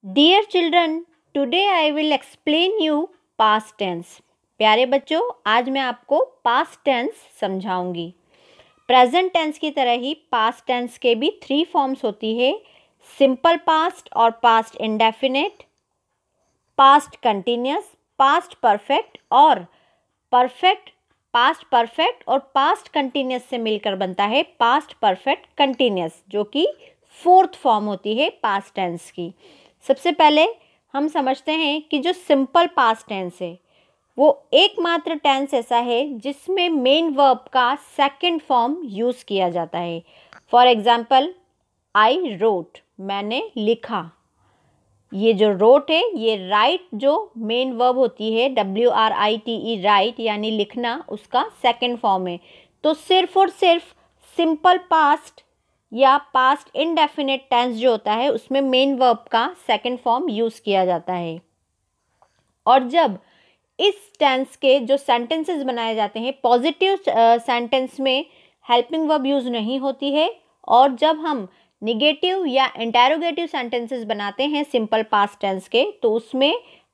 Dear children, today I will explain you past tense. प्यारे बच्चों, आज मैं आपको past tense समझाऊंगी. प्रेजेंट टेंस की तरह ही पास्ट टेंस के भी 3 फॉर्म्स होती है. सिंपल पास्ट और past indefinite, past continuous, past perfect और परफेक्ट. पास्ट परफेक्ट और पास्ट कंटिन्यूस से मिलकर बनता है पास्ट परफेक्ट कंटिन्यूस, जो कि 4th फॉर्म होती है पास्ट टेंस की. सबसे पहले हम समझते हैं कि जो सिंपल पास्ट टेंस है वो एकमात्र टेंस ऐसा है जिसमें मेन वर्ब का सेकंड फॉर्म यूज़ किया जाता है. फॉर एग्जाम्पल, आई रोट, मैंने लिखा. ये जो रोट है ये राइट जो मेन वर्ब होती है WRITE, राइट यानी लिखना, उसका सेकंड फॉर्म है. तो सिर्फ और सिर्फ सिंपल पास्ट या पास्ट इनडेफिनिट टेंस जो होता है उसमें मेन वर्ब का सेकंड फॉर्म यूज़ किया जाता है. और जब इस टेंस के जो सेंटेंसेस बनाए जाते हैं, पॉजिटिव सेंटेंस में हेल्पिंग वर्ब यूज़ नहीं होती है. और जब हम निगेटिव या इंटेरोगेटिव सेंटेंसेस बनाते हैं सिंपल पास्ट टेंस के, तो उसमें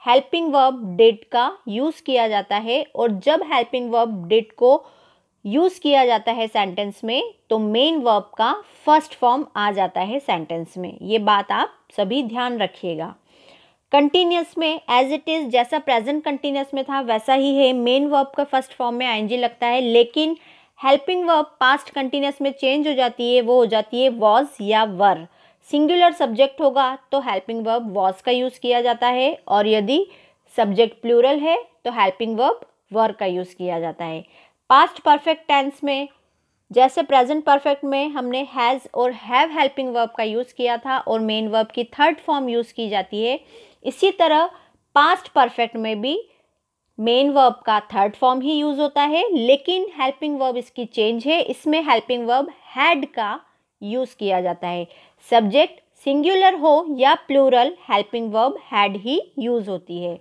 हेल्पिंग वर्ब डिड का यूज़ किया जाता है. और जब हेल्पिंग वर्ब डिड को यूज़ किया जाता है सेंटेंस में, तो मेन वर्ब का फर्स्ट फॉर्म आ जाता है सेंटेंस में. ये बात आप सभी ध्यान रखिएगा. कंटिन्यूस में एज इट इज़ जैसा प्रेजेंट कंटिन्यूस में था वैसा ही है. मेन वर्ब का फर्स्ट फॉर्म में आईएनजी लगता है, लेकिन हेल्पिंग वर्ब पास्ट कंटिन्यूस में चेंज हो जाती है. वो हो जाती है वॉज या वर. सिंगुलर सब्जेक्ट होगा तो हेल्पिंग वर्ब वॉज का यूज़ किया जाता है, और यदि सब्जेक्ट प्लूरल है तो हेल्पिंग वर्ब वर का यूज़ किया जाता है. पास्ट परफेक्ट टेंस में जैसे प्रेजेंट परफेक्ट में हमने हैज़ और हैव हेल्पिंग वर्ब का यूज़ किया था और मेन वर्ब की थर्ड फॉर्म यूज़ की जाती है, इसी तरह पास्ट परफेक्ट में भी मेन वर्ब का थर्ड फॉर्म ही यूज़ होता है, लेकिन हेल्पिंग वर्ब इसकी चेंज है. इसमें हेल्पिंग वर्ब हैड का यूज़ किया जाता है. सब्जेक्ट सिंगुलर हो या प्लूरल, हेल्पिंग वर्ब हैड ही यूज़ होती है.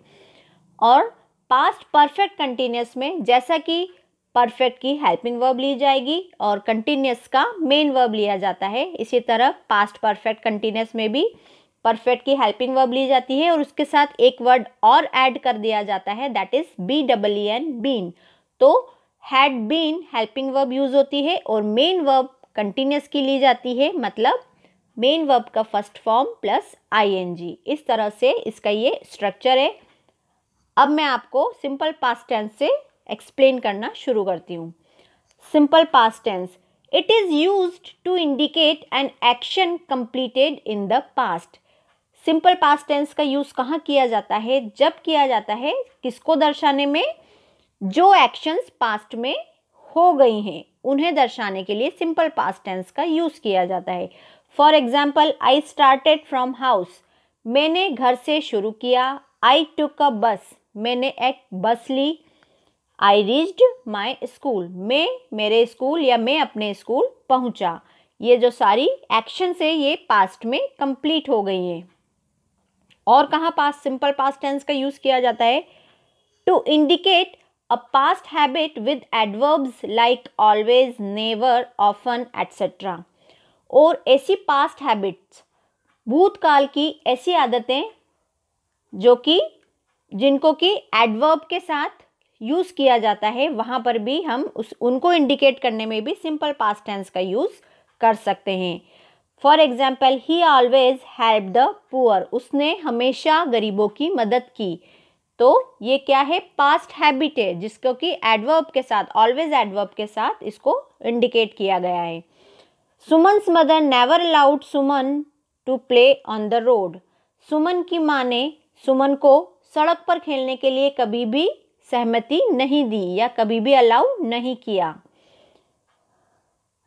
और पास्ट परफेक्ट कंटिन्यूस में जैसा कि परफेक्ट की हेल्पिंग वर्ब ली जाएगी और कंटिन्यूस का मेन वर्ब लिया जाता है, इसी तरह पास्ट परफेक्ट कंटिन्यूस में भी परफेक्ट की हेल्पिंग वर्ब ली जाती है और उसके साथ एक वर्ड और ऐड कर दिया जाता है, दैट इज BEEN, बीन. तो had been helping verb use होती है और मेन वर्ब कंटिन्यूस की ली जाती है, मतलब मेन वर्ब का फर्स्ट फॉर्म प्लस ING. इस तरह से इसका ये स्ट्रक्चर है. अब मैं आपको सिंपल पास्ट टेंस से एक्सप्लेन करना शुरू करती हूँ. Simple past tense, it is used to indicate an action completed in the past. Simple past tense का यूज़ कहाँ किया जाता है? जब किया जाता है किसको दर्शाने में? जो एक्शंस पास्ट में हो गई हैं उन्हें दर्शाने के लिए सिंपल पास्ट टेंस का यूज़ किया जाता है. For example, I started from house, मैंने घर से शुरू किया. आई टुक अ बस, मैंने एक बस ली. आई रीच्ड माई स्कूल, मैं मेरे स्कूल या मैं अपने स्कूल पहुंचा. ये जो सारी एक्शंस है ये पास्ट में कंप्लीट हो गई हैं. और कहाँ पास्ट सिंपल पास्ट टेंस का यूज़ किया जाता है? To indicate a past habit with adverbs like always, never, often etcetera. और ऐसी पास्ट हैबिट्स, भूतकाल की ऐसी आदतें जो कि जिनको कि एडवर्ब के साथ यूज़ किया जाता है, वहाँ पर भी हम उनको इंडिकेट करने में भी सिंपल पास्ट टेंस का यूज़ कर सकते हैं. For example, he always help the poor, उसने हमेशा गरीबों की मदद की. तो ये क्या है? पास्ट हैबिट है जिसको कि एडवर्ब के साथ, ऑलवेज एडवर्ब के साथ इसको इंडिकेट किया गया है. Suman's mother never allowed Suman to play on the road, Suman की माँ ने सुमन को सड़क पर खेलने के लिए कभी भी सहमति नहीं दी या कभी भी अलाउ नहीं किया.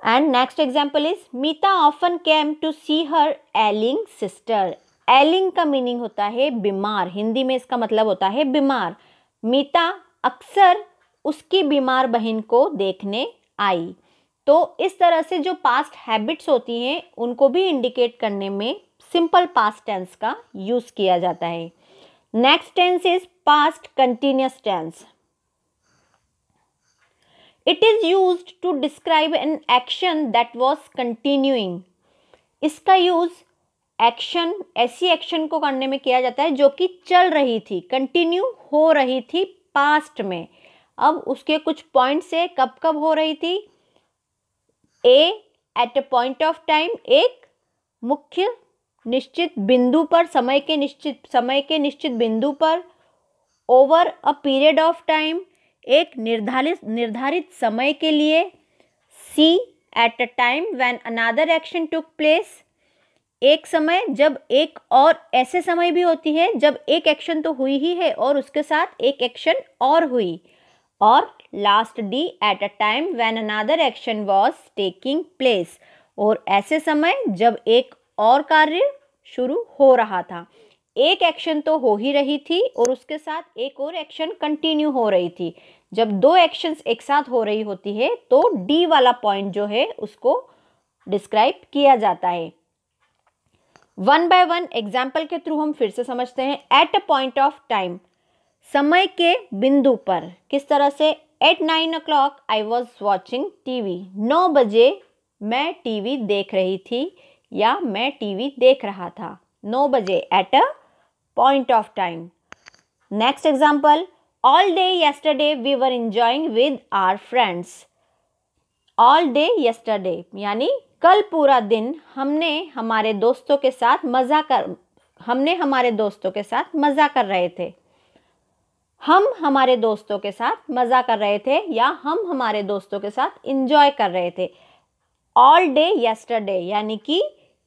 And next example is, Meeta often came to see her ailing sister. Ailing का मीनिंग होता है बीमार, हिंदी में इसका मतलब होता है बीमार. मीता अक्सर उसकी बीमार बहन को देखने आई. तो इस तरह से जो पास्ट हैबिट्स होती हैं उनको भी इंडिकेट करने में सिंपल पास्ट टेंस का यूज़ किया जाता है. Next tense is past continuous tense. It is used to describe an action that was continuing. इसका यूज़ एक्शन, ऐसी एक्शन को करने में किया जाता है जो कि चल रही थी, कंटिन्यू हो रही थी पास्ट में। अब उसके कुछ पॉइंट्स है, कब कब हो रही थी। A, at a point of time, एक मुख्य निश्चित बिंदु पर, समय के निश्चित बिंदु पर। Over a period of time, एक निर्धारित समय के लिए। C, at a time when another action took place, एक समय जब एक और, ऐसे समय भी होती है जब एक एक्शन तो हुई ही है और उसके साथ एक एक्शन और हुई। और last D, eight a time when another action was taking place, और ऐसे समय जब एक और कार्य शुरू हो रहा था। एक एक्शन तो हो ही रही थी और उसके साथ एक और एक्शन कंटिन्यू हो रही थी। जब दो एक्शंस एक साथ हो रही होती है तो डी वाला पॉइंट जो है उसको डिस्क्राइब किया जाता है। वन बाय वन एग्जाम्पल के थ्रू हम फिर से समझते हैं। At a point of time, समय के बिंदु पर, किस तरह से। At 9 o'clock I was watching TV, 9 बजे मैं टीवी देख रही थी या मैं टीवी देख रहा था। 9 बजे, at a point of time. Next example, all day yesterday we were enjoying with our friends. All day yesterday यानी कल पूरा दिन हमने हमारे दोस्तों के साथ मज़ा कर रहे थे। हम हमारे दोस्तों के साथ मज़ा कर रहे थे या हम हमारे दोस्तों के साथ इंजॉय कर रहे थे। ऑल डे येस्टरडे यानी कि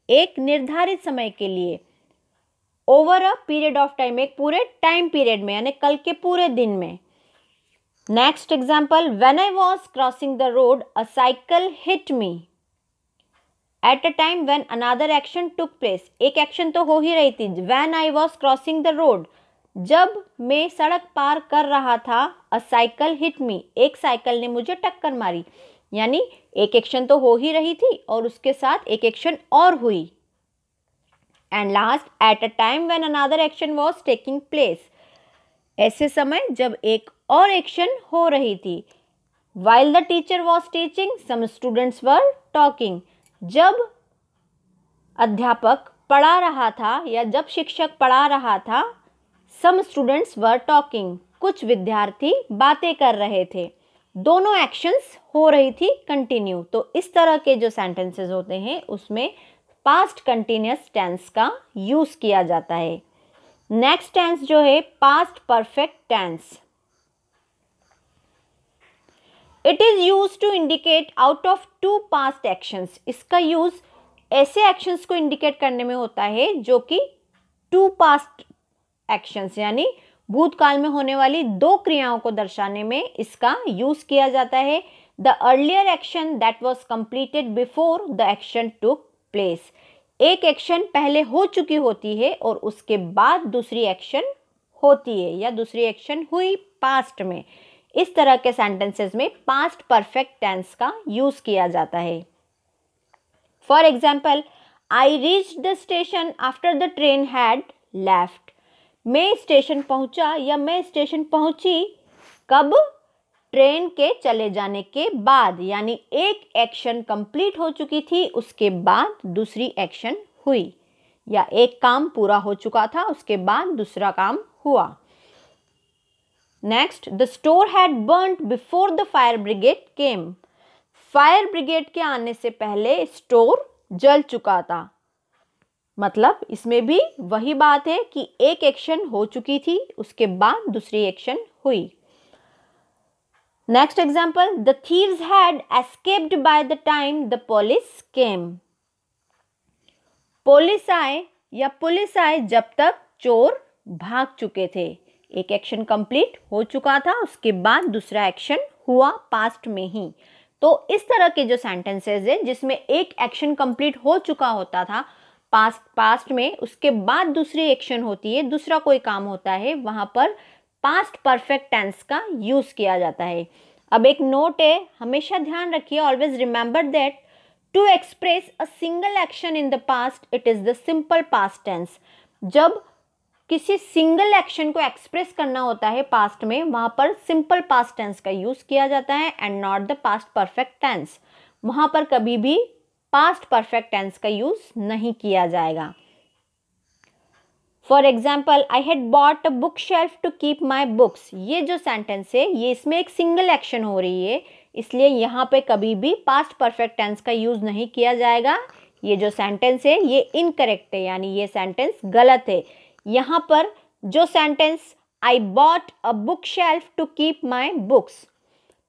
एक निर्धारित समय के लिए। Over a period of time, एक पूरे टाइम पीरियड में यानी कल के पूरे दिन में। Next example, when I was crossing the road a cycle hit me. Eight a time when another action took place, एक एक्शन तो हो ही रही थी। When I was crossing the road, जब मैं सड़क पार कर रहा था। अ साइकिल हिट मी, एक साइकिल ने मुझे टक्कर मारी, यानी एक एक्शन तो हो ही रही थी और उसके साथ एक एक्शन और हुई। And last, at a time when another action was taking place, ऐसे समय जब एक और एक्शन हो रही थी। While the teacher was teaching some students were talking, जब अध्यापक पढ़ा रहा था या जब शिक्षक पढ़ा रहा था। सम स्टूडेंट्स वर टॉकिंग, कुछ विद्यार्थी बातें कर रहे थे। दोनों एक्शंस हो रही थी कंटिन्यू। तो इस तरह के जो सेंटेंसेस होते हैं उसमें पास्ट कंटिन्यूअस टेंस का यूज किया जाता है। नेक्स्ट टेंस जो है past perfect tense. It is use to indicate out of two past actions, इसका यूज ऐसे एक्शंस को इंडिकेट करने में होता है जो कि टू पास्ट एक्शंस यानी भूतकाल में होने वाली दो क्रियाओं को दर्शाने में इसका यूज किया जाता है। The earlier action that was completed before the action took place, एक एक्शन पहले हो चुकी होती है और उसके बाद दूसरी एक्शन होती है या दूसरी एक्शन हुई पास्ट में। इस तरह के सेंटेंसेस में पास्ट परफेक्ट टेंस का यूज किया जाता है। For example, I reached the station after the train had left, मैं स्टेशन पहुंचा या मैं स्टेशन पहुंची कब, ट्रेन के चले जाने के बाद, यानी एक एक्शन कंप्लीट हो चुकी थी उसके बाद दूसरी एक्शन हुई, या एक काम पूरा हो चुका था उसके बाद दूसरा काम हुआ। Next, the store had burned before the fire brigade came, fire brigade के आने से पहले स्टोर जल चुका था। मतलब इसमें भी वही बात है कि एक एक्शन हो चुकी थी उसके बाद दूसरी एक्शन हुई। Next example, the thieves had escaped by the time the police came, police आए जब तक चोर भाग चुके थे। एक एक्शन कंप्लीट हो चुका था उसके बाद दूसरा एक्शन हुआ पास्ट में ही। तो इस तरह के जो सेंटेंसेस है जिसमें एक एक्शन कंप्लीट हो चुका होता था पास्ट में, उसके बाद दूसरी एक्शन होती है, दूसरा कोई काम होता है, वहां पर पास्ट परफेक्ट टेंस का यूज किया जाता है। अब एक नोट है, हमेशा ध्यान रखिए, always remember that to express a single action in the past it is the simple past tense. जब किसी सिंगल एक्शन को एक्सप्रेस करना होता है पास्ट में, वहां पर सिंपल पास्ट टेंस का यूज किया जाता है and not the past perfect tense. वहां पर कभी भी पास्ट परफेक्ट टेंस का यूज नहीं किया जाएगा। For example, I had bought a book shelf to keep my books. ये जो सेंटेंस है ये इसमें एक सिंगल एक्शन हो रही है, इसलिए यहाँ पे कभी भी पास्ट परफेक्ट टेंस का यूज़ नहीं किया जाएगा। ये जो सेंटेंस है ये इनकरेक्ट है, यानी ये सेंटेंस गलत है। यहाँ पर जो sentence I bought a book shelf to keep my books,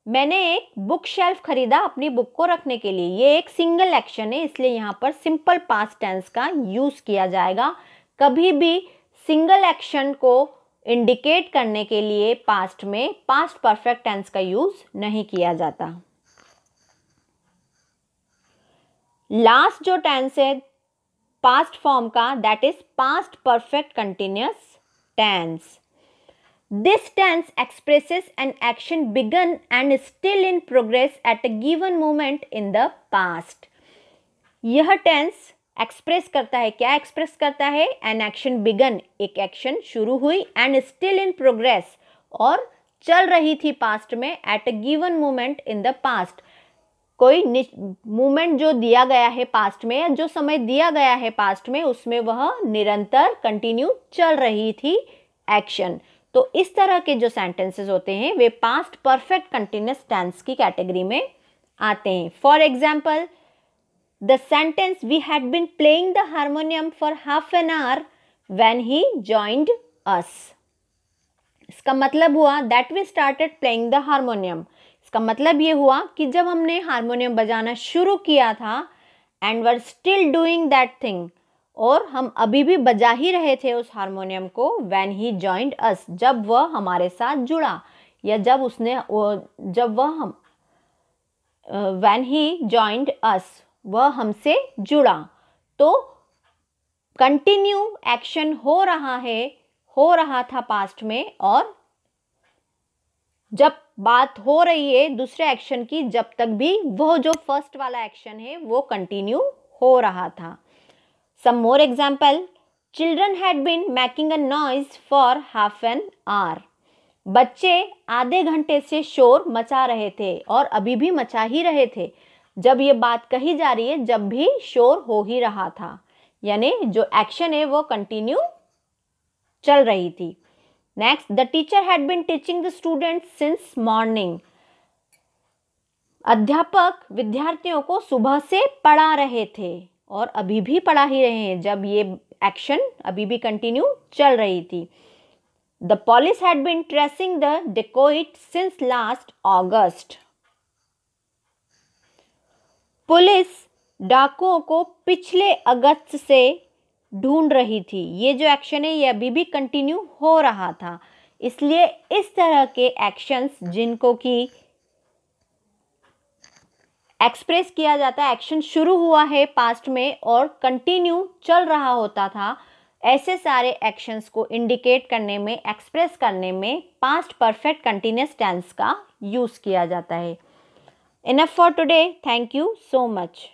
मैंने एक बुक शेल्फ खरीदा अपनी बुक को रखने के लिए, ये एक सिंगल एक्शन है, इसलिए यहाँ पर सिंपल पास्ट टेंस का यूज़ किया जाएगा। कभी भी सिंगल एक्शन को इंडिकेट करने के लिए पास्ट में पास्ट परफेक्ट टेंस का यूज़ नहीं किया जाता। लास्ट जो टेंस है पास्ट फॉर्म का, that is past perfect continuous tense. This tense expresses an action begun and still in progress at a given moment in the past. यह tense express करता है, क्या एक्सप्रेस करता है? एन एक्शन बिगन, एक action शुरू हुई, एंड स्टिल इन प्रोग्रेस, और चल रही थी पास्ट में, at a given moment in the past, कोई मोमेंट जो दिया गया है पास्ट में, या जो समय दिया गया है पास्ट में, उसमें वह निरंतर कंटिन्यू चल रही थी एक्शन। तो इस तरह के जो सेंटेंसेस होते हैं वे पास्ट परफेक्ट कंटिन्यूअस टेंस की कैटेगरी में आते हैं। For example, the sentence we had been playing the harmonium for half an hour when he joined us. इसका मतलब हुआ that we started playing the harmonium. इसका मतलब ये हुआ कि जब हमने हारमोनियम बजाना शुरू किया था, and were still doing that thing, और हम अभी भी बजा ही रहे थे उस हारमोनियम को, व्हेन ही जॉइंड अस, जब वह हमारे साथ जुड़ा, या व्हेन ही जॉइंड अस, वह हमसे जुड़ा। तो कंटिन्यू एक्शन हो रहा था पास्ट में, और जब बात हो रही है दूसरे एक्शन की, जब तक भी वो जो फर्स्ट वाला एक्शन है वो कंटिन्यू हो रहा था। Some more example, children had been making a noise for half an hour. बच्चे आधे घंटे से शोर मचा रहे थे, और अभी भी मचा ही रहे थे। जब ये बात कही जा रही है जब भी शोर हो ही रहा था, यानी जो एक्शन है वो कंटिन्यू चल रही थी। Next, the teacher had been teaching the students since morning. अध्यापक विद्यार्थियों को सुबह से पढ़ा रहे थे, और अभी भी पढ़ा ही रहे हैं, जब ये एक्शन अभी भी कंटिन्यू चल रही थी। The police had been tracing the dacoit since last August. Police डाकुओं को पिछले अगस्त से ढूंढ रही थी। ये जो एक्शन है ये अभी भी कंटिन्यू हो रहा था, इसलिए इस तरह के एक्शंस जिनको कि एक्सप्रेस किया जाता है, एक्शन शुरू हुआ है पास्ट में और कंटिन्यू चल रहा होता था, ऐसे सारे एक्शंस को इंडिकेट करने में, एक्सप्रेस करने में पास्ट परफेक्ट कंटिन्यूअस टेंस का यूज़ किया जाता है। Enough for today, thank you so much.